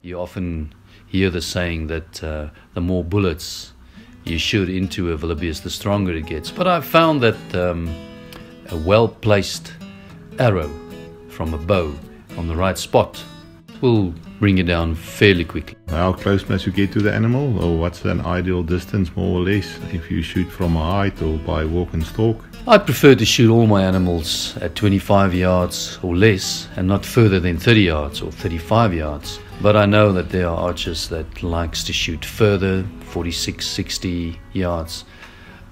You often hear the saying that the more bullets you shoot into a wildebeest, the stronger it gets. But I've found that a well-placed arrow from a bow on the right spot will bring it down fairly quickly. How close must you get to the animal, or what's an ideal distance more or less if you shoot from a height or by walk and stalk? I prefer to shoot all my animals at 25 yards or less and not further than 30 yards or 35 yards. But I know that there are archers that likes to shoot further, 46, 60 yards.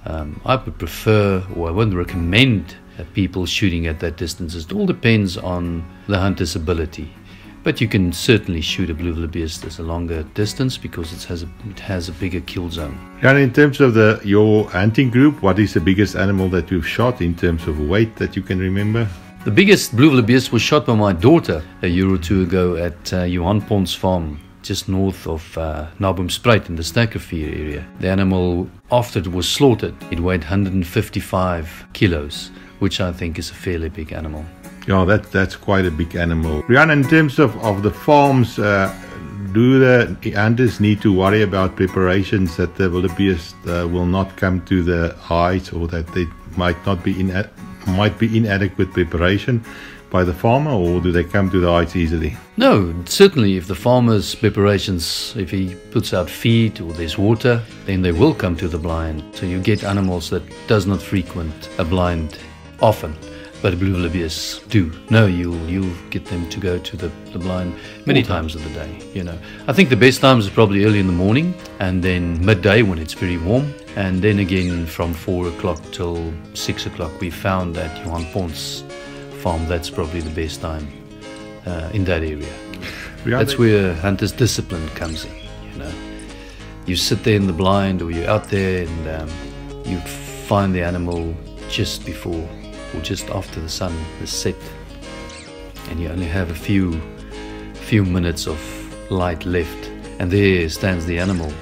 I would prefer, or I wouldn't recommend people shooting at that distance. It all depends on the hunter's ability. But you can certainly shoot a blue wildebeest as a longer distance because it has a bigger kill zone. And in terms of your hunting group, what is the biggest animal that you've shot in terms of weight that you can remember? The biggest blue wildebeest was shot by my daughter a year or two ago at Johan Pond's farm, just north of Naboomspruit in the Stakkervier area. The animal, after it was slaughtered, it weighed 155 kilos, which I think is a fairly big animal. Yeah, that's quite a big animal. Rean, in terms of the farms, do the hunters need to worry about preparations that the wildebeest will not come to the height, or that they might be inadequate preparation by the farmer, or do they come to the heights easily? No, certainly if the farmer's preparations, if he puts out feed or there's water, then they will come to the blind. So you get animals that does not frequent a blind often. But blue wildebeest do. No, you'll get them to go to the blind many times of the day. You know, I think the best times is probably early in the morning, and then midday when it's very warm, and then again from 4 o'clock till 6 o'clock. We found at Johan Pond's farm that's probably the best time in that area. That's where hunter's discipline comes in. You know, you sit there in the blind, or you're out there, and you find the animal just before or just after the sun is set, and you only have a few minutes of light left, and there stands the animal.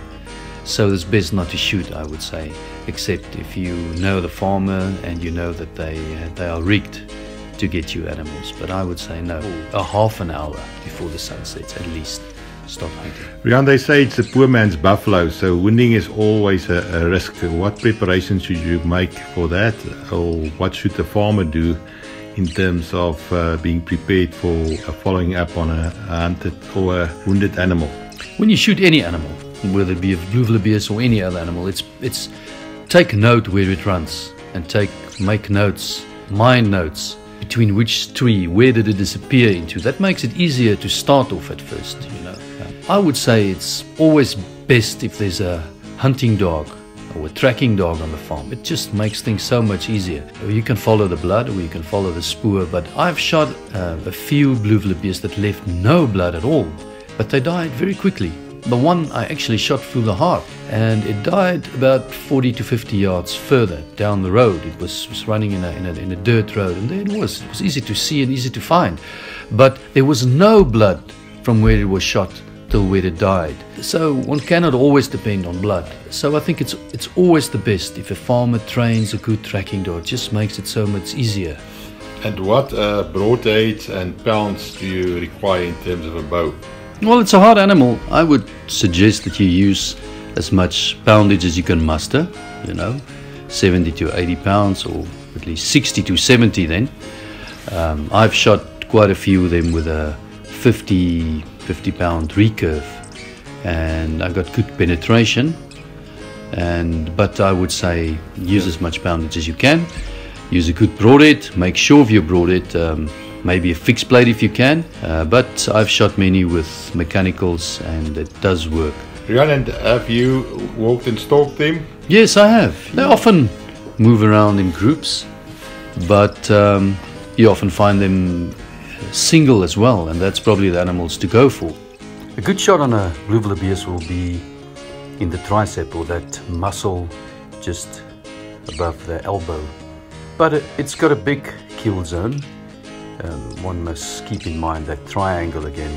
So it's best not to shoot, I would say, except if you know the farmer and you know that they are rigged to get you animals. But I would say no, a half an hour before the sun sets at least, stop hunting. Rean, they say it's a poor man's buffalo, so wounding is always a risk. What preparations should you make for that, or what should the farmer do in terms of being prepared for following up on a hunted or a wounded animal? When you shoot any animal, whether it be a blue wildebeest or any other animal, it's take note where it runs, and make notes, mind notes, between which tree, where did it disappear into. That makes it easier to start off at first, you know. I would say it's always best if there's a hunting dog or a tracking dog on the farm. It just makes things so much easier. You can follow the blood, or you can follow the spoor, but I've shot a few blue wildebeest that left no blood at all, but they died very quickly. The one I actually shot through the heart, and it died about 40 to 50 yards further down the road. It was running in a dirt road, and there it was. It was easy to see and easy to find, but there was no blood from where it was shot till where it died. So one cannot always depend on blood. So I think it's always the best if a farmer trains a good tracking dog. It just makes it so much easier. And what broadheads and pounds do you require in terms of a bow? Well, it's a hard animal. I would suggest that you use as much poundage as you can muster, you know, 70 to 80 pounds, or at least 60 to 70 then. I've shot quite a few of them with a 50 pound recurve, and I got good penetration. But I would say use as much poundage as you can. Use a good broadhead. Make sure of your broadhead. Maybe a fixed blade if you can, but I've shot many with mechanicals, and it does work. Rean, and have you walked and stalked them? Yes, I have. They often move around in groups, but you often find them single as well, and that's probably the animals to go for. A good shot on a blue wildebeest will be in the tricep, or that muscle just above the elbow, but it's got a big kill zone. One must keep in mind that triangle again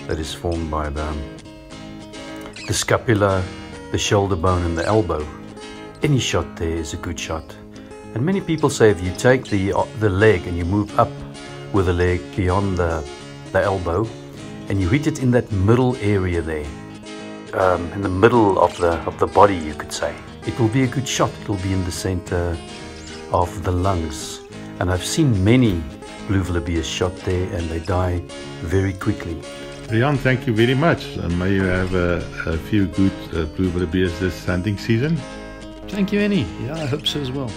that is formed by the scapula, the shoulder bone and the elbow. Any shot there is a good shot. And many people say if you take the leg and you move up with the leg beyond the elbow and you hit it in that middle area there, in the middle of the body, you could say, it will be a good shot. It will be in the center of the lungs. And I've seen many blue wildebeest shot there, and they die very quickly. Rean, thank you very much, and may you have a few good blue wildebeest this hunting season. Thank you, Hennie. Yeah, I hope so as well.